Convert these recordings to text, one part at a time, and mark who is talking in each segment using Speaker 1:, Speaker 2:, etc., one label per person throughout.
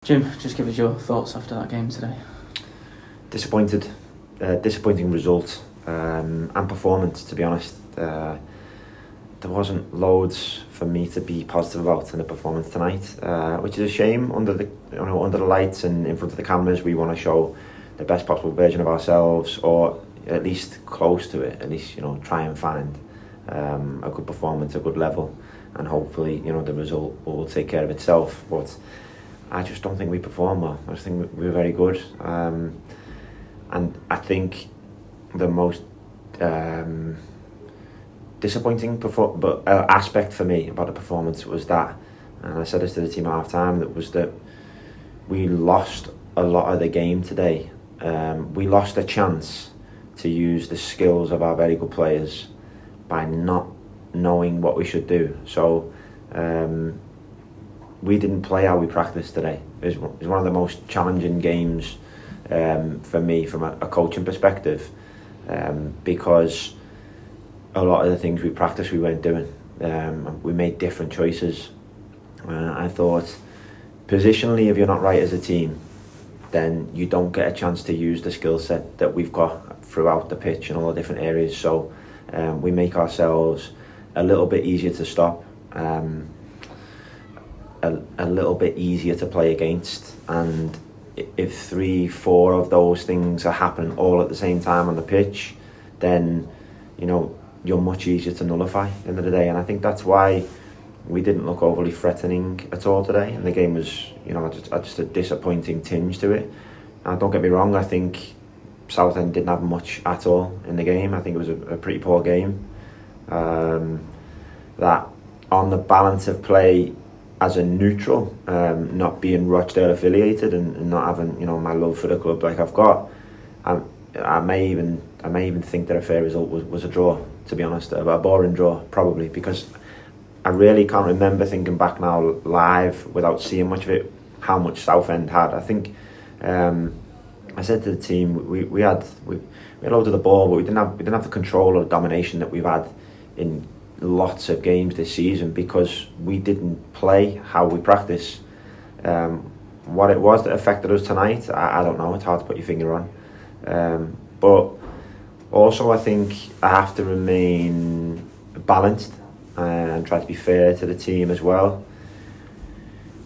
Speaker 1: Jim, just give us your thoughts after that game today.
Speaker 2: Disappointing result and performance, to be honest. There wasn't loads for me to be positive about in the performance tonight, which is a shame. Under the lights and in front of the cameras, we want to show the best possible version of ourselves, or at least close to it. At least try and find a good performance, a good level, and hopefully the result will take care of itself. But I just don't think we perform well. I just think we were very good, and I think the most disappointing aspect for me about the performance was that, and I said this to the team at half time, that we lost a lot of the game today. We lost a chance to use the skills of our very good players by not knowing what we should do. So we didn't play how we practiced today. It was one of the most challenging games for me from a coaching perspective, because a lot of the things we practiced we weren't doing. We made different choices. I thought, positionally, if you're not right as a team, then you don't get a chance to use the skill set that we've got throughout the pitch in all the different areas. So we make ourselves a little bit easier to stop, a little bit easier to play against, and if 3-4 of those things are happening all at the same time on the pitch, then you're much easier to nullify at the end of the day. And I think that's why we didn't look overly threatening at all today, and the game was just a disappointing tinge to it. And don't get me wrong, I think Southend didn't have much at all in the game. I think it was a pretty poor game. That on the balance of play as a neutral, not being Rochdale affiliated and not having my love for the club like I've got, I may even think that a fair result was a draw, to be honest, a boring draw probably, because I really can't remember thinking back now live without seeing much of it how much Southend had. I think I said to the team we had loads of the ball, but we didn't have the control or domination that we've had in lots of games this season, because we didn't play how we practice. What it was that affected us tonight, I don't know. It's hard to put your finger on. But also, I think I have to remain balanced and try to be fair to the team as well.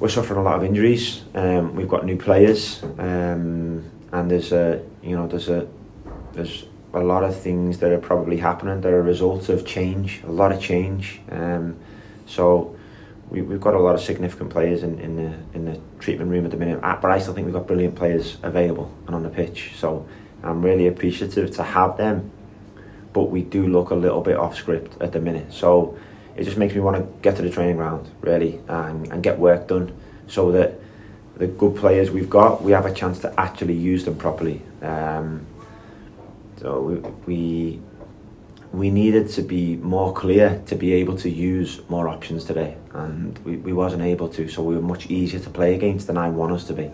Speaker 2: We're suffering a lot of injuries. We've got new players, and there's a lot of things that are probably happening that are a result of change, a lot of change. So we've got a lot of significant players in the treatment room at the minute, but I still think we've got brilliant players available and on the pitch. So I'm really appreciative to have them, but we do look a little bit off script at the minute. So it just makes me want to get to the training ground really and get work done, so that the good players we've got, we have a chance to actually use them properly. So we needed to be more clear to be able to use more options today, and we wasn't able to, so we were much easier to play against than I want us to be.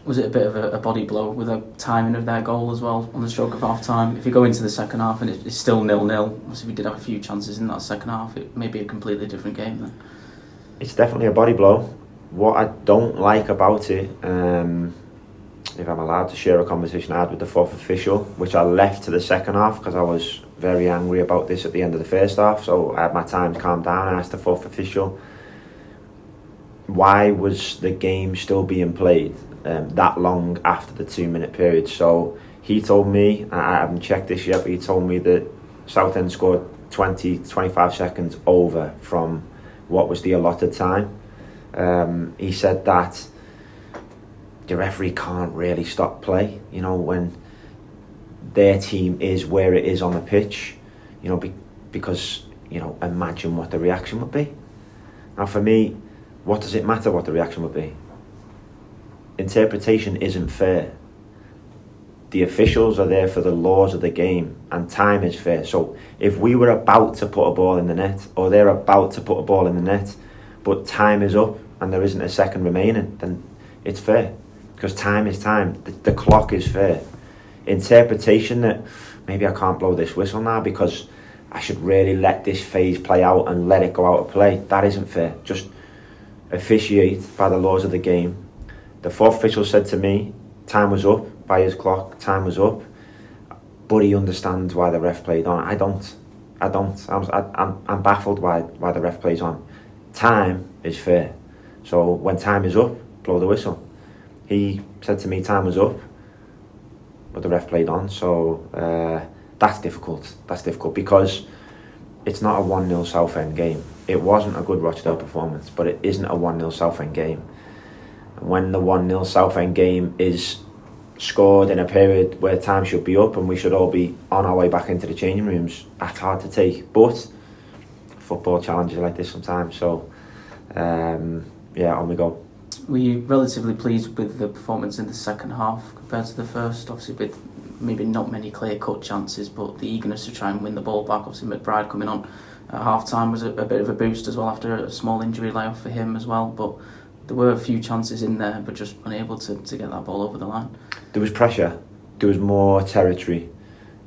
Speaker 1: Was it a bit of a body blow with the timing of their goal as well on the stroke of half time? If you go into the second half and it's still 0-0, obviously we did have a few chances in that second half, it may be a completely different game then.
Speaker 2: It's definitely a body blow. What I don't like about it, if I'm allowed to share a conversation I had with the fourth official, which I left to the second half because I was very angry about this at the end of the first half, so I had my time to calm down. I asked the fourth official, why was the game still being played that long after the 2-minute period? So he told me, I haven't checked this yet, but he told me that Southend scored 20-25 seconds over from what was the allotted time. He said that the referee can't really stop play, when their team is where it is on the pitch, because imagine what the reaction would be. Now for me, what does it matter what the reaction would be? Interpretation isn't fair. The officials are there for the laws of the game, and time is fair. So if we were about to put a ball in the net, or they're about to put a ball in the net, but time is up and there isn't a second remaining, then it's fair, because time is time. The clock is fair. Interpretation that maybe I can't blow this whistle now because I should really let this phase play out and let it go out of play, that isn't fair. Just officiate by the laws of the game. The fourth official said to me, time was up, by his clock, time was up. But he understands why the ref played on. I don't. I'm baffled why the ref plays on. Time is fair. So when time is up, blow the whistle. He said to me, time was up, but the ref played on. So that's difficult. That's difficult because it's not a 1-0 Southend game. It wasn't a good Rochdale performance, but it isn't a 1-0 Southend game. And when the 1-0 Southend game is scored in a period where time should be up and we should all be on our way back into the changing rooms, that's hard to take. But football challenges like this sometimes. So on we go.
Speaker 1: Were you relatively pleased with the performance in the second half compared to the first? Obviously with maybe not many clear-cut chances, but the eagerness to try and win the ball back. Obviously McBride coming on at half-time was a bit of a boost as well after a small injury layoff for him as well. But there were a few chances in there, but just unable to get that ball over the line.
Speaker 2: There was pressure. There was more territory.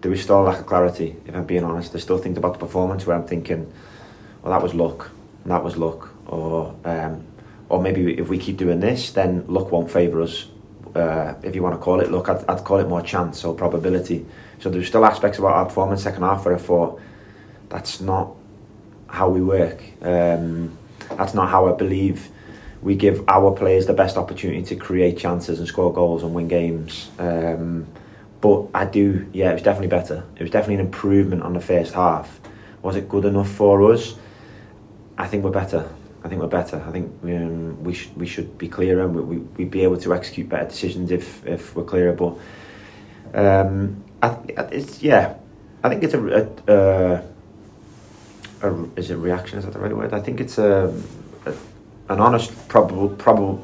Speaker 2: There was still a lack of clarity, if I'm being honest. There's still things about the performance where I'm thinking, well, that was luck. Or maybe if we keep doing this, then luck won't favour us. If you want to call it luck, I'd call it more chance or probability. So there's still aspects about our performance second half where I thought, that's not how we work. That's not how I believe we give our players the best opportunity to create chances and score goals and win games. But it was definitely better. It was definitely an improvement on the first half. Was it good enough for us? I think we're better. I think we should be clearer. We'd be able to execute better decisions if we're clearer. But I think it's is it reaction? Is that the right word? I think it's an honest, probable,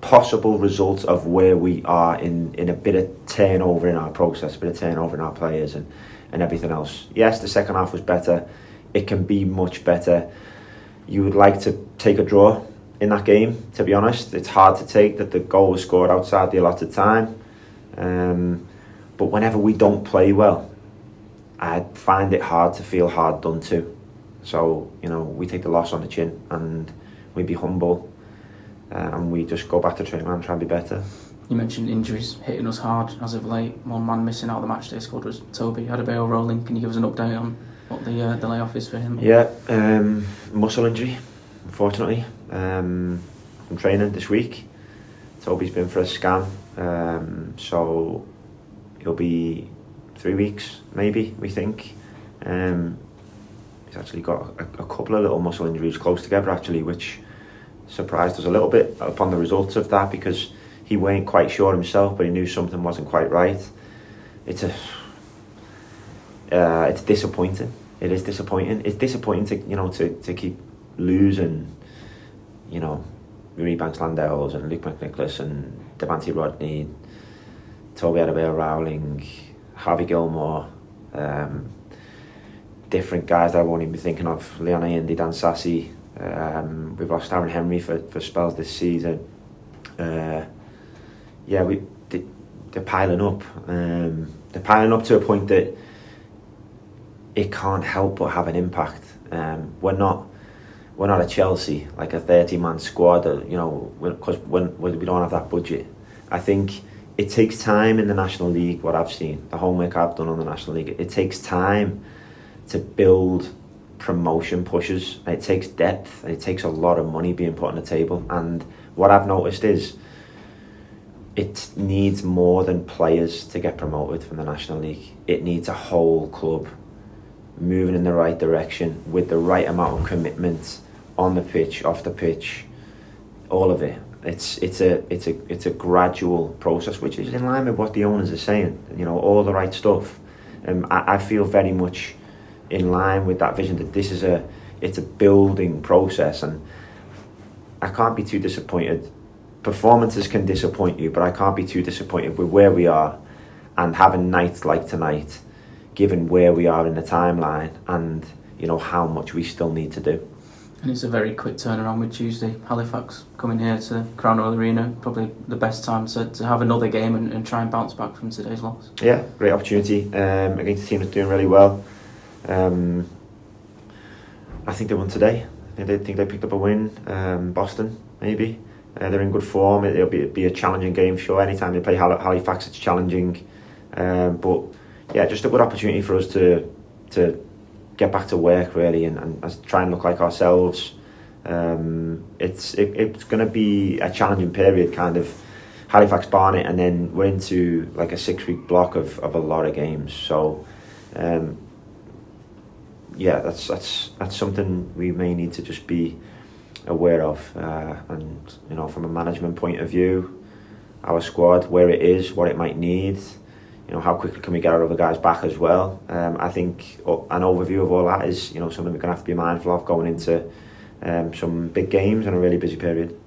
Speaker 2: possible result of where we are in a bit of turnover in our process, a bit of turnover in our players and everything else. Yes, the second half was better. It can be much better. You would like to take a draw in that game, to be honest. It's hard to take that the goal was scored outside the allotted time. But whenever we don't play well, I find it hard to feel hard done to. So, we take the loss on the chin and we be humble and we just go back to training and try and be better.
Speaker 1: You mentioned injuries hitting us hard as of late. One man missing out of the match day squad was Toby Adebayo-Rowling. Can you give us an update on what the layoff is for him?
Speaker 2: Yeah, muscle injury, unfortunately. I'm training this week. Toby's been for a scan, so he'll be 3 weeks, maybe, we think. He's actually got a couple of little muscle injuries close together, actually, which surprised us a little bit upon the results of that, because he weren't quite sure himself, but he knew something wasn't quite right. It's disappointing. It is disappointing. It's disappointing to keep losing, Rebanks Landales and Luke McNicholas and Devante Rodney, Toby Adebayo-Rowling, Harvey Gilmore, different guys that I won't even be thinking of, Leon Ayindi, Dan Sassy. We've lost Aaron Henry for spells this season. They're piling up. They're piling up to a point that it can't help but have an impact. We're not a Chelsea, like a 30-man squad, because we don't have that budget. I think it takes time in the National League, what I've seen, the homework I've done on the National League, it takes time to build promotion pushes. It takes depth, and it takes a lot of money being put on the table. And what I've noticed is it needs more than players to get promoted from the National League. It needs a whole club moving in the right direction with the right amount of commitment on the pitch, off the pitch, all of it. It's a gradual process, which is in line with what the owners are saying. All the right stuff. I feel very much in line with that vision that it's a building process, and I can't be too disappointed. Performances can disappoint you, but I can't be too disappointed with where we are and having nights like tonight, given where we are in the timeline and how much we still need to do.
Speaker 1: And it's a very quick turnaround with Tuesday. Halifax coming here to Crown Royal Arena, probably the best time to have another game and try and bounce back from today's loss. Yeah,
Speaker 2: great opportunity against a team that's doing really well. I think they won today. I think they picked up a win. Boston, maybe. They're in good form. It'll be a challenging game, sure. Anytime they play Halifax, it's challenging. But yeah, just a good opportunity for us to get back to work really, and try and look like ourselves. It's going to be a challenging period, kind of Halifax, Barnet, and then we're into like a 6-week block of a lot of games. So yeah, that's something we may need to just be aware of, and you know, from a management point of view, our squad, where it is, what it might need, you know, how quickly can we get our other guys back as well. I think an overview of all that is, you know, something we're going to have to be mindful of going into some big games and a really busy period.